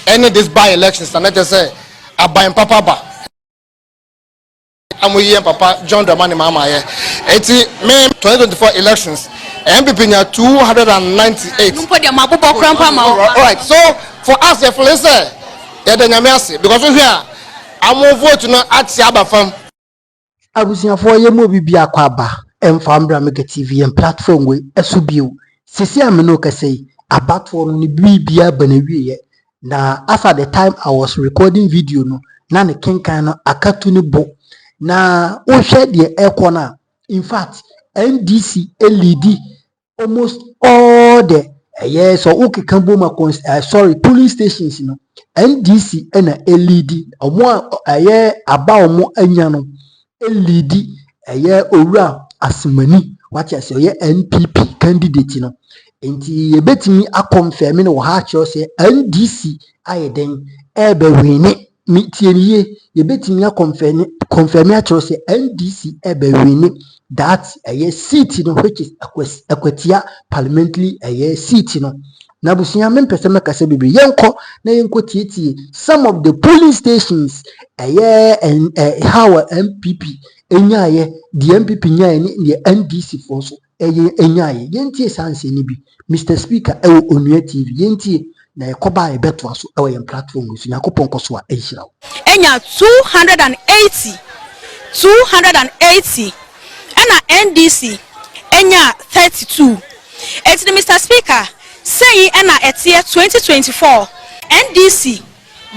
any this by elections and let us say abayin papa ba amuye papa John Dramani mama ye eti May 2024 elections MPP nya 298 all right, so for us the police because we here I'm vote no ati abafam abusiafo ye mo bibia kwaba emfambra mega TV and platform we esubio sisi ameno kase abato no ni bibia banawie na after the time I was recording video no na ne kenkan no akatu ni bo na o hwe de ekona in fact NDC LED almost all the yes so okay can bo ma sorry polling stations no NDC and LED omo aba omo anya no LED owura asimani what you say NPP candidate no enti ye betimi akonfirm no ha cho say NDC ayeden ebe wini mitieniye ye betimi akonfirm a cho say NDC ebe wini that seat no which is Akwatia parliamentary seat no na busia mempese mekase bibi yenko na yenko tietie some of the polling stations how MPP enyaye the MPP nyaye ni the NDC for so enyaye yentie sanse ni bi Mr Speaker ewo onua TV yentie na ekoba ebeto so ewo yen platform so yakopon koso a ehira enya 280 ena NDC enya 32 it's the Mr Speaker saying ena etie 2024 NDC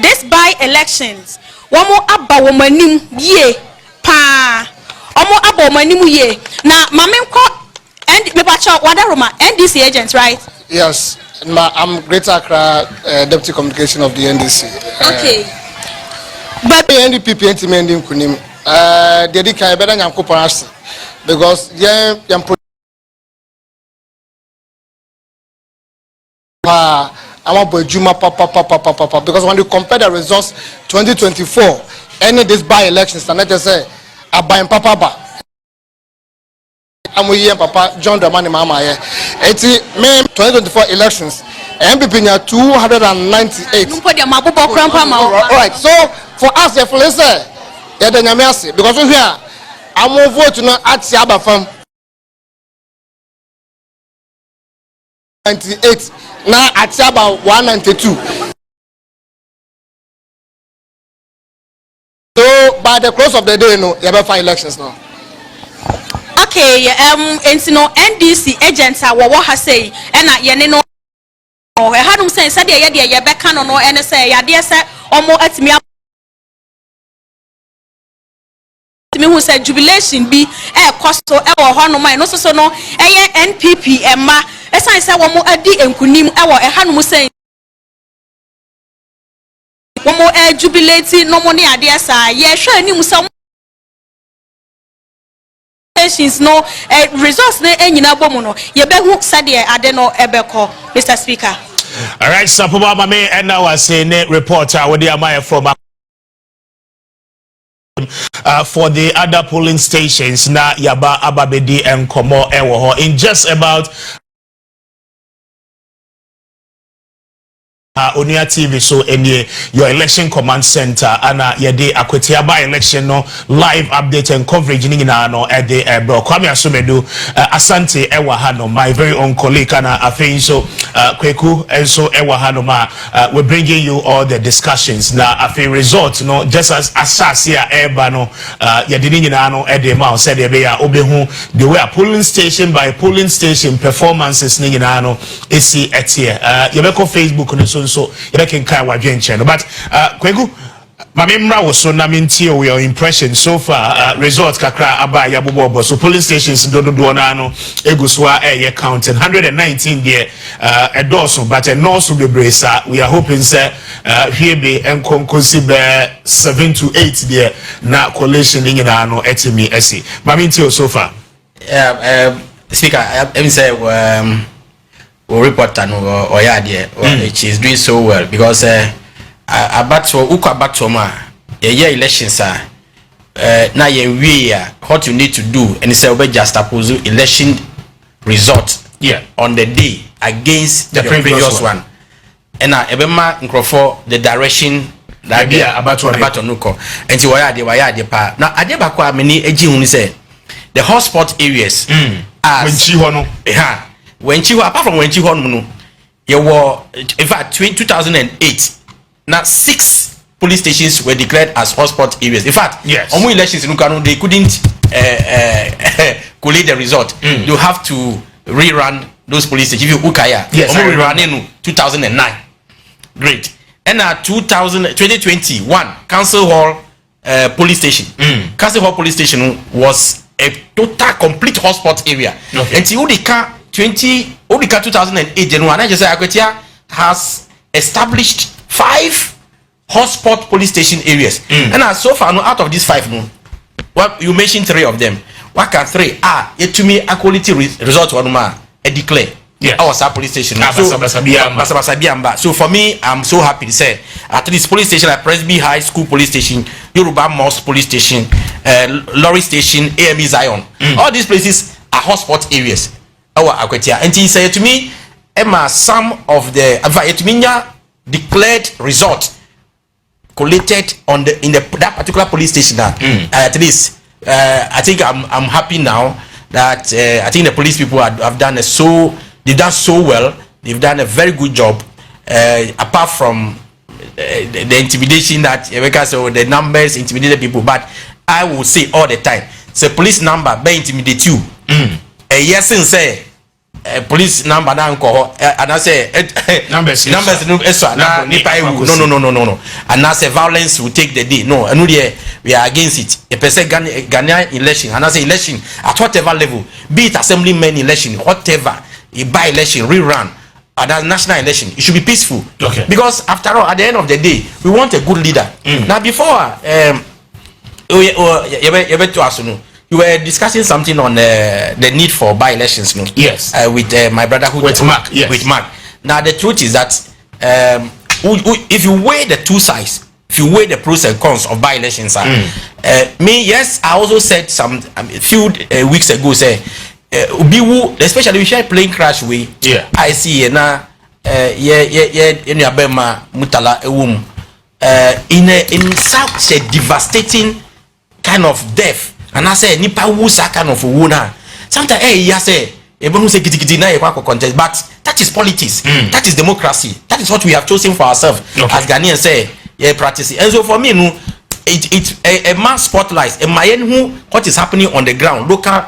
this by elections womo aba womanim ye pa omo aba womanim ye na mamenko and me bacha wadaroma NDC agent right? Yes, I'm Greater Accra Deputy Communication of the NDC. Okay. But the NDP entimendi kunim dedika better nyanko parasi because I'm boy Juma papa because when you compare the results 2024 any this by elections and let us say abayin papa ba amuye papa John Dramani mama ye eti May 2024 elections MPP nya 298 all right, so for us the police the nyame ase because we here I'm vote no ati abafam 98 now at about 192. So by the close of the day, no, you have 5 elections now. Okay, and you know NDC agents are what has say, and I no. I had them say, said you back on no, and say, ya dear sir, or more at me. Me who said jubilation be a cost to our honor mine, no so no, NPP and ma. As I said, one more adi and kunim our a hand was saying one more jubilating no money idea sir. Yeah, sure, any Musa no results ne enyina bomono. Ye be who said there adeno ebeko, Mr. Speaker. All right, so Papa me and now I say net reporter with the Amaya from for the other polling stations na yaba ababedi and komo ewo in just about Onia TV so any your election command center ana yede Akwatia by election no live update and coverage ni na no e de bro Kwame Asomedu asante ewa ha no my very own colleague ana afei so kweku enso ewa ha no ma we bringing you all the discussions na afei result no just as asase a eba no yede ni na no e de ma said e be ya obehu the way a polling station by polling station performances ni na no esi etie yebeko Facebook no so you can kind of channel but kwegu mamemra was so na mintie your impression so far results kakra abaya bobo so polling stations do na no eguswa counting 119 there edoso but no so be bresa we are hoping say here be enkonkosi be 7 to 8 there na collation in na no etimi esi mamintie so far speaker I say reporter no or she's doing so well because back to ma elections are now what you need to do and say we just oppose election result on the day against the previous one ena ebema nkrofo the direction that be about no ko enti waya de pa na ade ba kwa meni agi hu ni say the hotspot areas as wenchi ho no wenchi ho apart from wenchi ho no you were in fact 2008 now 6 police stations were declared as hotspot areas. In fact, yes, on elections in Ukano, they couldn't collate the result. You have to rerun those police stations. If you Ukaya, yes, rerun in 2009. Great. And 2021 Council Hall police station. Council Hall police station was a total complete hotspot area. Okay. And Udika 2008 January, I just say Akwatia has established 5 hotspot police station areas. And so far, out of these 5, what you mentioned 3 of them. What can 3 yet to me a quality result one a declare. Yes. Our police station. So for me, I'm so happy to say at least police station like Presby High School police station, Yoruba Mosque police station, Lorry station, AME Zion. All these places are hotspot areas. Our Akwatia. And he said to me, Emma, some of the declared result collated on that particular police station. At least I think I'm happy now that I think the police people have done they've done so well. They've done a very good job. Apart from the intimidation that so the numbers intimidated people, but I will say all the time, so police number may intimidate you. Yes, say police number now and I say numbers no, and I say violence will take the day. No, and we are against it. A person Ghanaian election, and I say election at whatever level, be it assemblyman election, whatever, a by election, rerun, a national election, it should be peaceful. Okay. Because after all, at the end of the day, we want a good leader. Now before you were discussing something on the need for by-elections, no? Yes. With my brother with Mark. Yes. With Mark. Now the truth is that if you weigh the two sides, if you weigh the pros and cons of by-elections, yes, I also said a few weeks ago, say, especially we share plane crash way. Yeah. I see now, in Mutala in such a devastating kind of death. And I say nipa wusa kind of wuna. Sometimes say contest, but that is politics. That is democracy. That is what we have chosen for ourselves. Okay. As Ghanaians say, practice it. And so for me, it's a mass spotlight. What is happening on the ground, local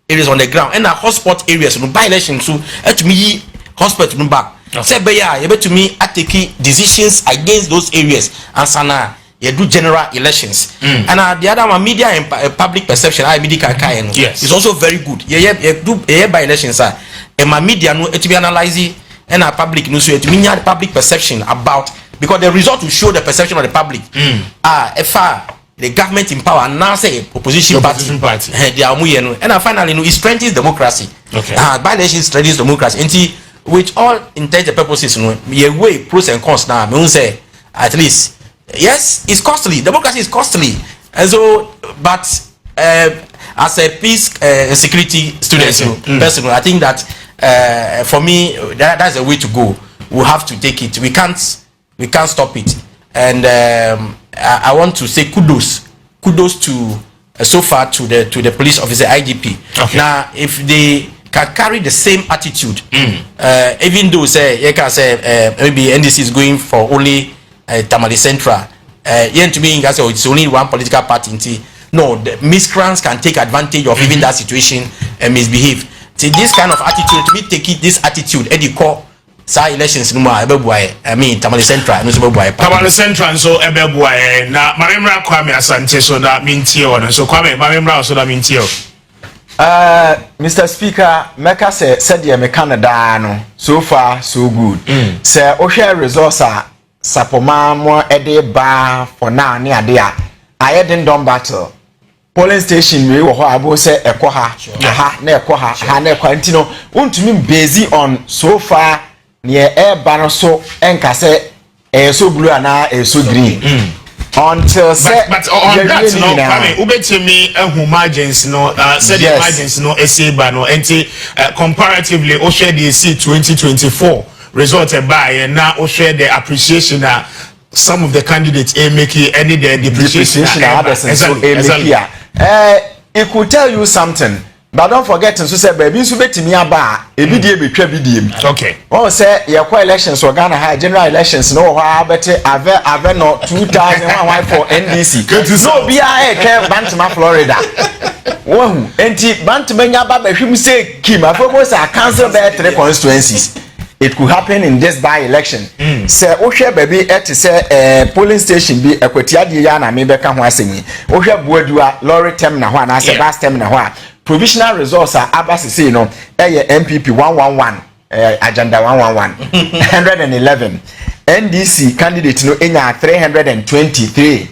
areas on the ground, and our hotspot areas, by election, so to me, hotspot back. Say, to me, I take decisions against those areas. And sana. You do general elections, and the other one, media and public perception. Yes, it's also very good. You do by elections, and my media no to be analyzing, and our public no so to mean the public perception about, because the result will show the perception of the public. If the government in power and now say opposition party, they are and finally it strengthens democracy. Okay, by elections strengthens democracy. And with all intents and purposes, you weigh pros and cons now. Me say at least. Yes, it's costly. Democracy is costly, and so, but as a peace and security student, personally, I think that for me, that's the way to go. We have to take it. We can't stop it. And I want to say kudos to so far to the police officer IGP. Okay. Now, if they can carry the same attitude, even though you can say maybe NDC is going for only Tamale Central, to me, it's only one political party. No, the miscreants can take advantage of even that situation and misbehave. See, this kind of attitude, to me, this attitude, Eddie call elections no more. I mean, Tamale Central, Tamale Central, so Ebeboy. Now, Marimra Kwame Asante, so that means you. So Kwame, Marimra, so that means you. Mr. Speaker, Meka said the Canada no. So far, so good. Say, Osha resource Sapoma mo ede ba for now near there. I didn't done battle. Polling station we wo abo say ekoha na ekoha na kwantino untumi based on so far near air ban so enka say so blue and so green. Until but on that no Kwame ubetimi emergency no said emergency no eseba no enti comparatively o share the 2024 result by now or share the appreciation some of the candidates make any the depreciation it could tell you something. But don't forget to say, baby, so bet me about a video be okay. Oh, say your elections or Ghana high general elections. No, I bet I've not 2001 for NDC. So be I care Bantama, Florida. One, Bantamania Baba, him say, Kim, I propose a council bear 3 constituencies. It could happen in this by-election. Say, Osha baby, to say polling station be Akwatia Diana, maybe come once me. Osha Boudua, Lorry Temna, one, I said, last Temna, one. Provisional results are Abbas say no MPP 111 agenda 111 111 NDC candidate no enya 323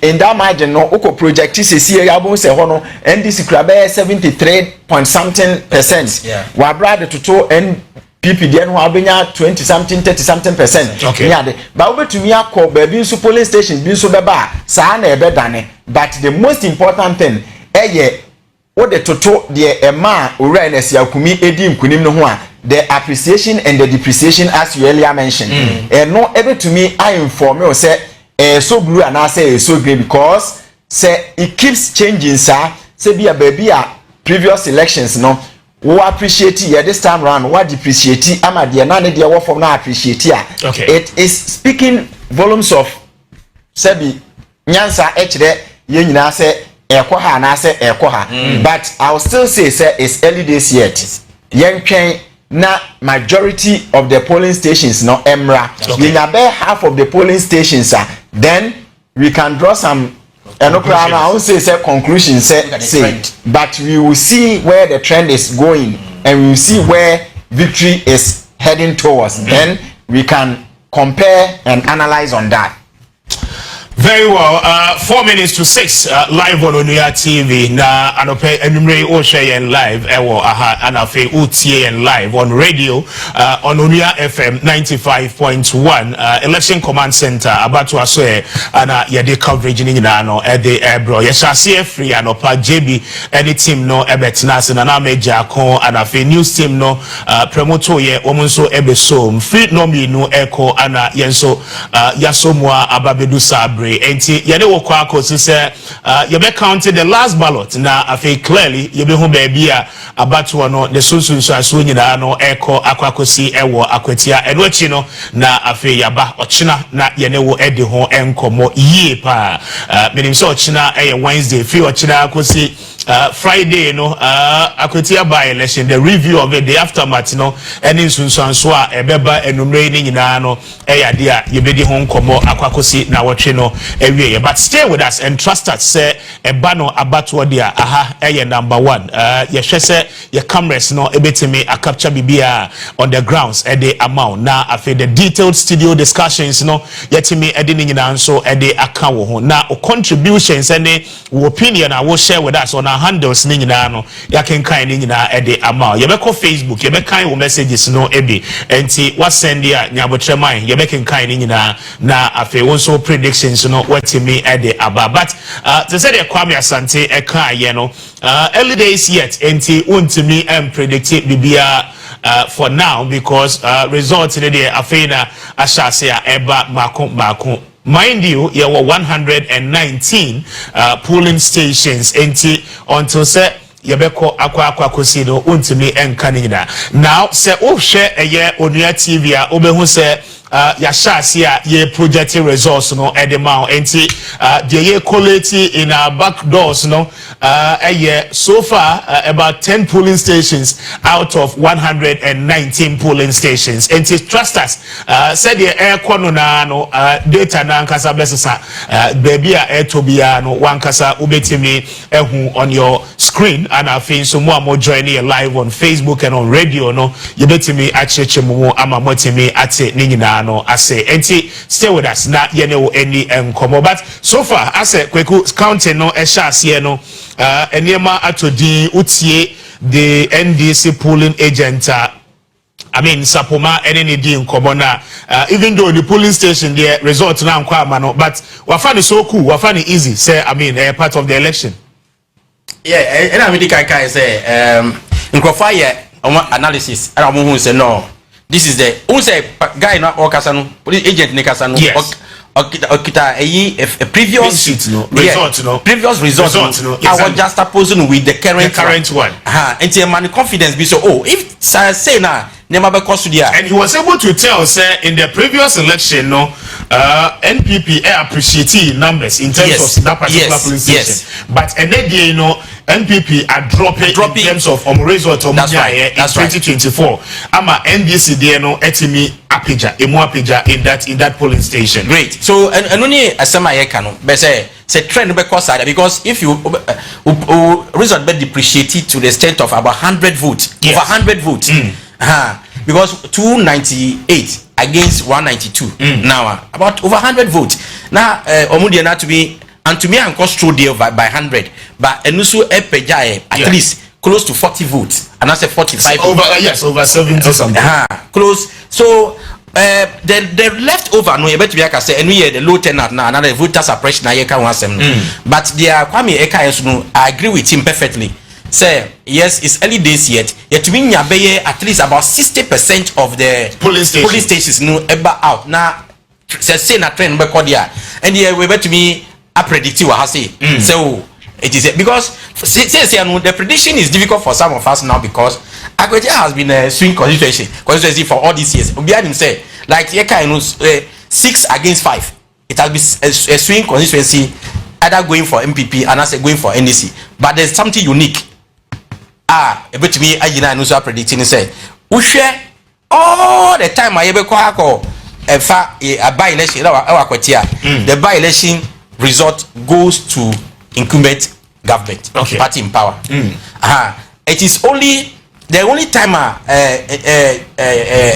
in that margin no oko project is see yabon say ho no NDC krabe 73% wa brother to NPP there no abenya 20 something 30 something percent okay ba obetumi akọ baby so polling station bi so beba sa na ebe dane but the most important thing what the total the ema awareness yakumi edi nkunim no ho a the appreciation and the depreciation as you earlier mentioned no able to me I inform you say so blue and I say so great because say it keeps changing sir say be a baby previous elections no we appreciate here this time round what depreciate ama de na de what from na appreciate okay. It is speaking volumes of sebi nyansa echre ye nyina say ekoha na say ekoha but I will still say it's early days yet yen na majority of the polling stations no emra we na be half of the polling stations then we can draw some I won't say conclusion say but we will see where the trend is going and we will see where victory is heading towards then we can compare and analyze on that. Very well. 4 minutes to 6 live on Onuya TV. Na anope enumere o share live ewo aha anafe utie and live on radio on Onuya FM 95.1 election command center abatu aso ana yede coverage ni nyina no e de bro ye shase free anopa JB any team no ebetina se na meja ko anafe news team no promoto ye omunso ebeso free no mi no eko ana yenso yasomwa ababedu sabre enti yede wo kwa akosi se you be counted the last ballot na afi clearly you be hu baby a abatu no the sunsun aso nyina no eko akwakosi ewo Akwatia enwachi no na afi yaba ochina na yene wo edi ho enkomo yie pa menim so ochina Wednesday fi ochina akosi Friday no Akwatia by election the review of it the aftermath no eni sunsun so a ebeba enumre ni nyina no yade a yebedi ho enkomo akwakosi na wotwe no but stay with us and trust us say ebano abatu dia aha number 1 ye hwese ye cameras no ebetimi a capture bibia on the grounds at the amount na afi the detailed studio discussions no yetimi edi ni nyina nso edi aka wo ho na contributions and opinion I will share with us on our handles ni nyina no yakenkan ni nyina edi amount ye beko Facebook ye bekan wo messages no ebi enti what send ya nyabotreman ye bekenkan ni nyina na afi wonso predictions no what me at the aba but to say the Kwame Asante eka ye no early days yet enti untimi predict bibia for now because results in the afena ashase eba mako mind you there were 119 polling stations enti until say yebeko akwa kosi no untimi enka nyina now say o share eye Onuya TV a obehu say ya shasi ye project results no edema enti the ye quality in our back doors no so far about 10 polling stations out of 119 polling stations enti trust us said the air kono na no data na nkasa besesa baby a etobia no wankasa ubetimi ehu on your screen and I think so more joining live on Facebook and on radio no yebetimi acheche mumu ama motimi ate ninyina no ase enti stay with us na yene wo any enkomo but so far ase kweku counting no eshase no eniema atodi utie the NDC polling agent I mean Sapoma any di nkomo na even though the polling station the result na nkwa ama no but wafani so cool wafani easy say I mean part of the election and I mean can say nkrofa ye analysis and I'm who say no this is the also guy no okasano police agent ne kasano okita a previous previous result no I was just opposing with the current one and the man confidence be so if say na never be cost there, and he was able to tell say in the previous election NPP appreciate numbers in terms of that particular police station but and then you know NPP are dropping in terms of result in 2024 ama NDC there no etimi apija in that polling station. Great. So and only asema here can be say trend be cause that because if you result be depreciated to the extent of about 100 votes over 100 votes because 298 against 192 now about over 100 votes now omudia not to be and to me and cost through there by 100 but enusu epeja at least close to 40 votes and I say 45 over 70 something close so the leftover no you better be say and we the low turnout now another voter suppression na you can want them but there Kwame Eka no I agree with him perfectly say yes it's early days yet to mean at least about 60% of the police stations no ever out now say na trend be call there and we bet to me I predict what I say so it is because say the prediction is difficult for some of us now because Akwatia has been a swing constituency for all these years. Behind him say like here kind of 6 against 5. It has been a swing constituency either going for MPP and as going for NDC. But there's something unique. But me I know so predicting say we share all the time I ever call a by election Akwatia. The by election result goes to incumbent government party in power. It is only the only time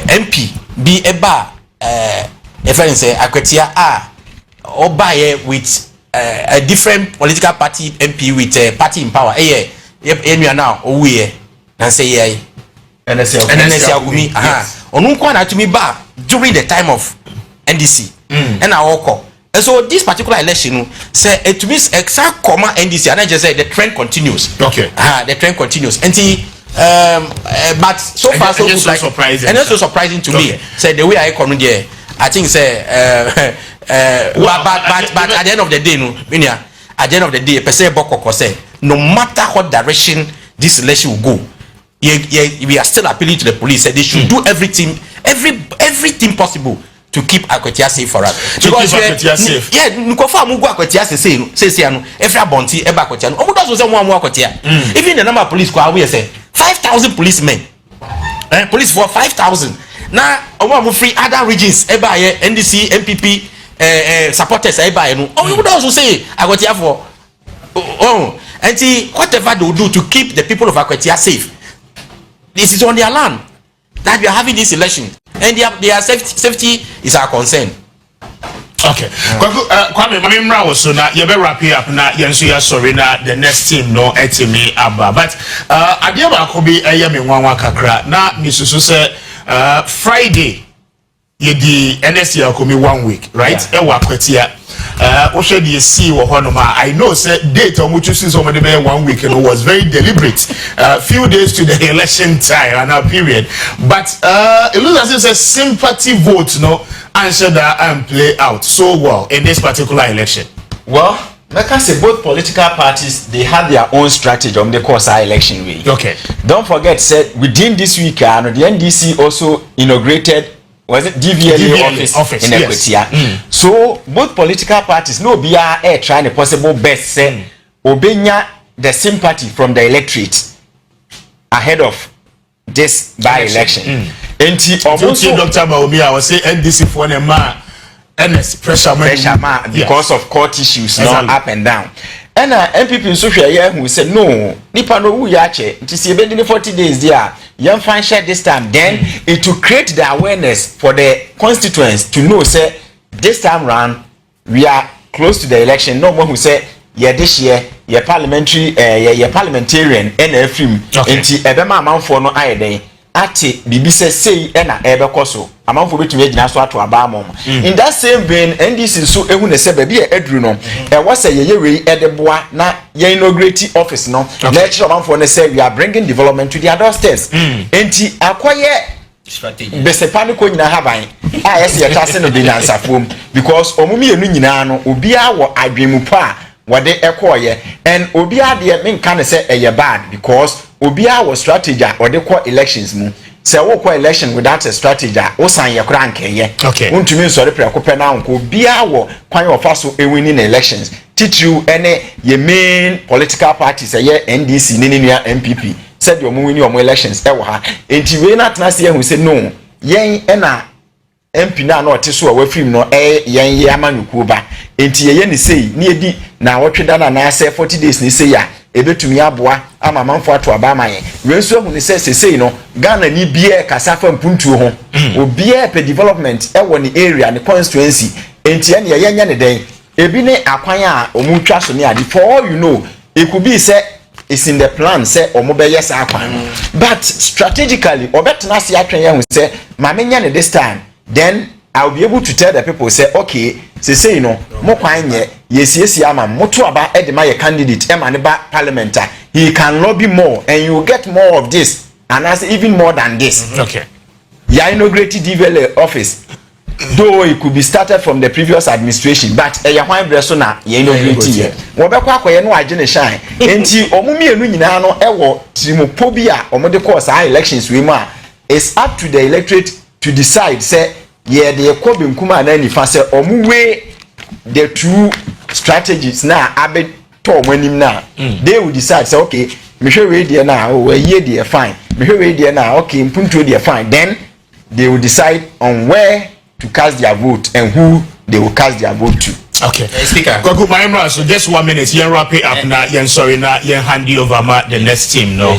MP be a bar if I say Akwatia or buy with a different political party MP with a party in power you are now we and say and NDC to me bar during the time of NDC and I walk. And so this particular election say it means exact comma NDC and I just say the trend continues. The trend continues. And but so far so good like surprising. And also surprising to me. Say the way I come there, I think say but at the end of the day at the end of the day person Bokoko say no matter what direction this election will go, we are still appealing to the police that they should do everything possible to keep Akwatia safe for us. Because Nkofa Mugu Akwatia say no every abonti eba Akwatia no omudo so say one more Akwatia even the number of police ko we say 5,000 policemen police for 5,000 now omo free other regions eba here NDC MPP supporters eba no omudo so say Akwatia for and see whatever they will do to keep the people of Akwatia safe, this is on their land that we are having this election and their safety is our concern. Okay. Kwame mamimra also na you be wrap up na yenso ya sorry na the next team no etimi aba but adia ba ko bi me nwanwa kakra na misusu say Friday ye di NSC akomi 1 week right e wa Akwatia what should you see I know say date on which you see somebody 1 week and it was very deliberate few days to the election time and a period but it looks as if a sympathy vote no answer that and play out so well in this particular election. Well, like I say, both political parties they had their own strategy on the course of election way. Okay, don't forget said within this week the NDC also inaugurated was it DVLA office in Akwatia. So both political parties no be trying the possible best say obenya the sympathy from the electorate ahead of this by-election. Dr. Baomi, I was say NDC for a man pressure because of court issues not up and down. And MPP in social here who said no nipa no wu ya che nti se be 40 days there young fan share this time then it will create the awareness for the constituents to know say this time round we are close to the election no one who say this year your parliamentary your parliamentarian and film nti ebema amanfo no ayeden ati bibi say na ebe koso amanfo betumi agina so ato aba amom in that same vein NDC so ehu ne se ba bi edru no e was say ye we edeboa na ye inaugurate office no na e amanfo ne say we are bringing development to their doorsteps enti akoye strategy bese paniko nyina haban a yes ye tase no binansa fom because omumi enu nyina no obia wo adwemu pa wade ekoye and obia de menka ne se eye bad because obia wo strategy wade ko elections mu se wo ko election without a strategy wo san ye kra nkeye untumi nsore preko pe na nko obia wo kwan ofaso ewini na elections titru ene ye main political parties eye NDC ninua MPP said your win your elections e wo ha enti we na tena se ehun se no yen na MP na na oteso a wafim no yen ye amanuku ba enti ye ne sei ne edi na wotweda na say 40 days ni sei a ebetumi aboa ama manfo ato aba amaye we nso ehun se sei no Ghana ni bie kasafa mpuntuo ho obie pe development e wo ni area ni constituency enti ye ne ye nya ne den ebi ne akwan a omutwa so ne ade for all you know it could be say it's in the plan say omobeye sa akwan but strategically obetena se atwen ye hu say ma menya ne this time then I'll be able to tell the people say okay say you know mo kwan ye yesiesi ama moto aba edema ye candidate e ma ne ba parliament he can lobby more and you get more of this and as even more than this okay ya inaugurated DVL office though it could be started from the previous administration but ya hwan bre so na ye inaugurate ye wo be kwa akoye no age ne shine enti omumienu nyina no ewo trimopo bi a omode course our elections we ma it's up to the electorate to decide say yeah the ekobi nkuma na nifa say omuwe the two strategies na abe to omanim na they will decide say okay me hwe we dey na oh ye dey fine me hwe we dey na okay mpuntu dey fine then they will decide on where to cast their vote and who they will cast their vote to. Okay. Speaker. Go my emra, so just 1 minute. You wrap it up now. You sorry now. You hand you over the next team. No.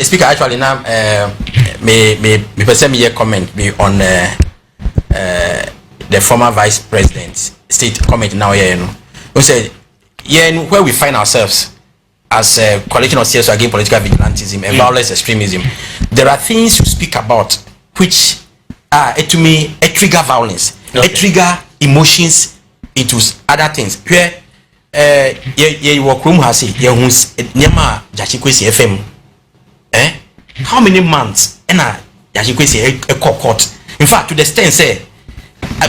Speaker, actually now me person me comment me on the former vice president state comment now here. You know, we said where we find ourselves as a coalition of CSO against political vigilantism and violence extremism. There are things to speak about which to me a trigger violence, a trigger emotions into other things. Where ye work room has it, ye huns nyama jachikwesi FM. How many months ena jachikwesi a court? In fact, to the extent say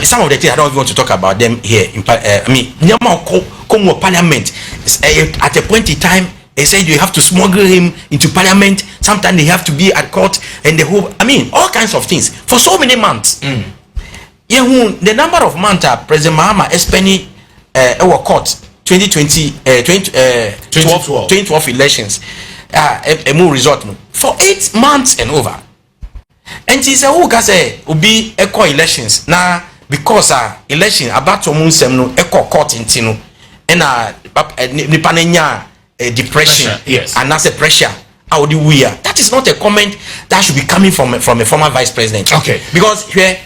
some of the things I don't even want to talk about them here. I mean, nyama come parliament at a point in time. They said you have to smuggle him into parliament. Sometimes they have to be at court and the whole. I mean, all kinds of things for so many months. The number of months President Mahama is spending our court 2012 elections. A more result for 8 months and over. And he said, "Who can say will be eco elections now because election about to no eco court in Tino and nipanenya." Depression, yes, and that's a pressure. How do we? That is not a comment that should be coming from a former vice president. Okay, because here,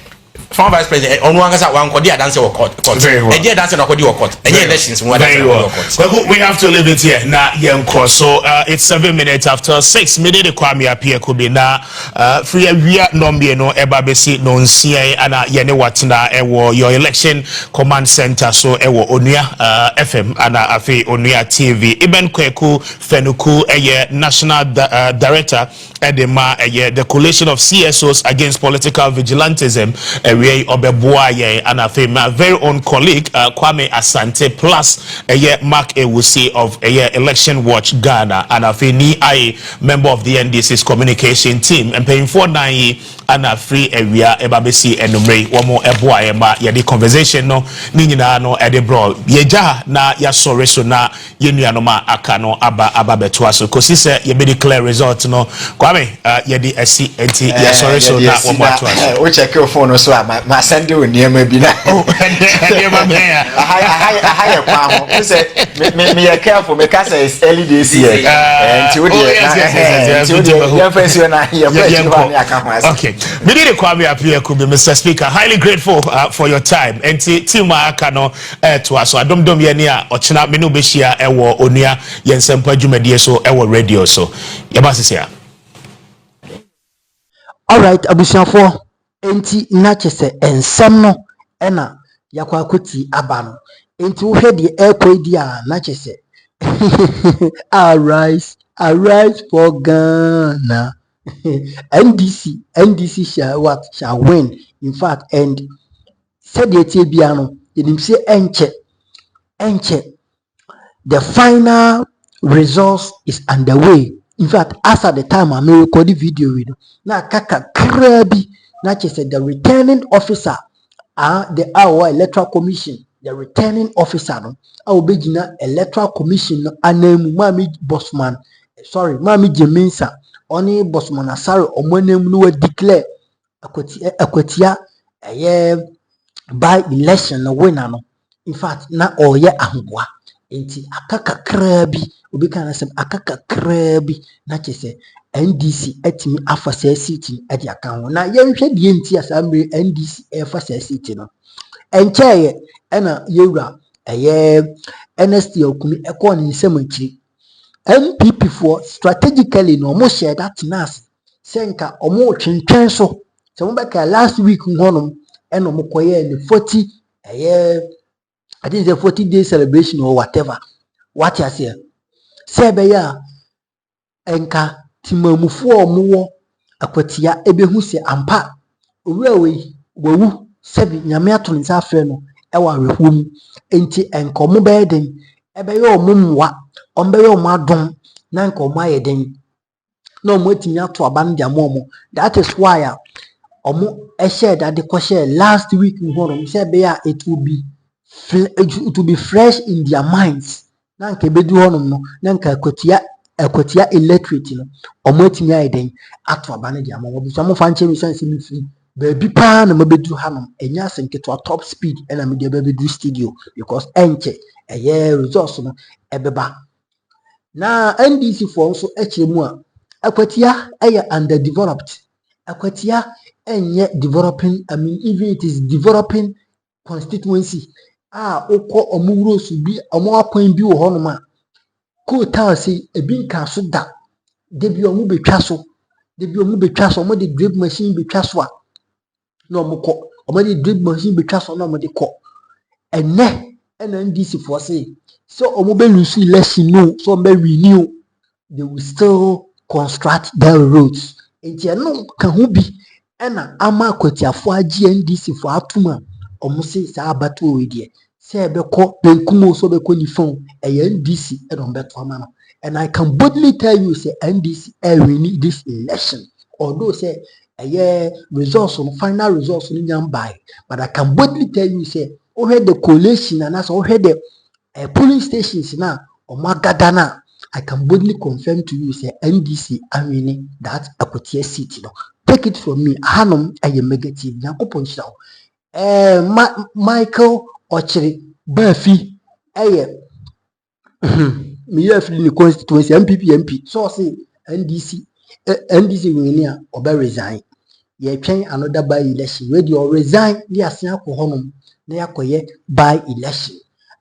former vice president, on one answer, one court, dance or court, very well. And dance or court, and elections, very well. We have to leave it here. Now, so it's 7 minutes after 6. Minute Kwame appear could be now. Free via nombi no ebabesi no nsia ana yene watina ewo your election command center so ewo Onua FM ana afi Onua TV Iben Kweku Fenuku national director edema the coalition of CSOs against political vigilantism we obeboa ye ana afi my very own colleague Kwame Asante plus Mark Ewusi of election watch Ghana and afi ni I member of the NDC's communication team and paying for 9 and a free area ebabesi enumre womo eboa ema ye the conversation no ni nyina no e de bro ye ja na ya sore so na ye nuano ma aka no aba beto aso kosi se ye be declare result no Kwame ye di asi enti ya sore so na womo ato aso o check your phone so ma send you niam bi na niam me ya aha kwa ho say me ya careful me ka say it's early days here enti wo dey ya face na ya face na aka ho asa. Okay, we need to Kwame appear could be Mr. Speaker. Highly grateful for your time. And team akano to us. So adom ye nia ochina menu beshia ewo Onua yensempa dwumadie so ewo radio so. Yabasisia. All right, abusiafo enti na chese ensem no ena yakwa akoti aba no. Enti wo hwe de ekodi a na chese. Arise for Ghana. NDC shall win. In fact, and said the Tibiano, you didn't say enche. The final results is underway. In fact, as at the time I may record the video with now kaka krabi na said the returning officer the our electoral commission, the returning officer no our begina electoral commission no anemu mami bossman mami Jeminsa oni bossman asare omonem no declare Akwatia by election no winner no. In fact na oye ahwa enti akaka krabi obi kan asem akaka krabi na chese NDC etimi afa sa seat e di aka ho na yenhwe die enti asambre NDC e fa sa seat no enche na yewura NST okumi ekọ ni nsem akiri MPP for strategically no mo share that nas senka omo twentwen so se mo beka last week honom eno mo koye ni 40 I think it's a 40-day celebration or whatever. What you say? Sebe ya enka timamufu omuwo Akwatia ebehu se ampa owewe wawu sebi nyame ato nsa afre no ewa rehum enti enkomo beden ebeye omumwa ombeye omadom na enkomo ayeden na omo atimi ato aban dia momo. That is why omo share that the share last week hono sebe ya it will be fresh in their minds. Nanka bedu honum no nanka Akwatia electorate no omotimi ayeden ato abane dia mo bi so mo fa nche mi sense mi free baby pa na mabedu hanum enya senketo top speed na me dia bedu studio because enche results no ebeba na NDC for so echiremu a Akwatia underdeveloped. Akwatia enye developing, I mean even it is developing constituency oko omuro su bi omo akwan bi wo hono ma ko ta se ebi nka so da de bi omo betwa so omo de drip machine betwa so a na omo ko omo de drip machine betwa so na omo de ko ene NDC for say so omo be lose election no so omo renew they will still construct their roads enti no ka ho bi ena ama Akwatiafo agi NDC for atuma omo se sa abato we die se ebeko benkumo so beko ni phone NDC e don beto ama no. And I can boldly tell you say NDC win this election, although say results on final results on nyam by, but I can boldly tell you say over the coalition and as over the polling stations now or magadana I can boldly confirm to you say NDC winning that Akwatia seat no. Take it from me hanom negative yakopon shaw Michael Ochiri Bafi me have in the constituency MP so say NDC winning or be resign ye twen another by election where you resign the asia ko honum na yakoye by election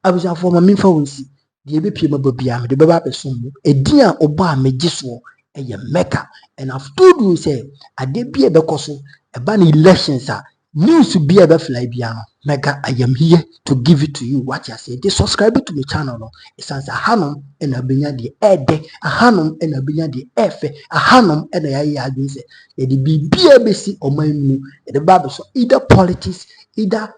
abuja for ma memfa wonsi the be pie mababia me de beba pesum edin a oba megiso eye meka. And I've told you say ade bia bekoso eba na elections a news bia be fly bia no mega. I am here to give it to you what you say. They subscribe to the channel no esansa hanom and abenya de ede hanom and abenya de efe hanom and ya adwin say e de bibia besi omanmu e de ba so either politics either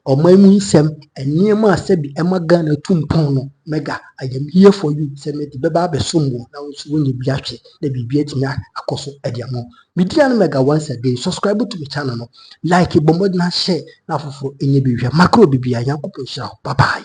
omanmu nsem eniema asabi emaga na tumpon no mega. I am here for you say me de beba besomwo na so woni bia hwe na bibia timi akoso e de amo media no mega. Once again subscribe to the channel no like bombo na share na foforo enye bi hwe makro bibia yankopon shira. Bye bye.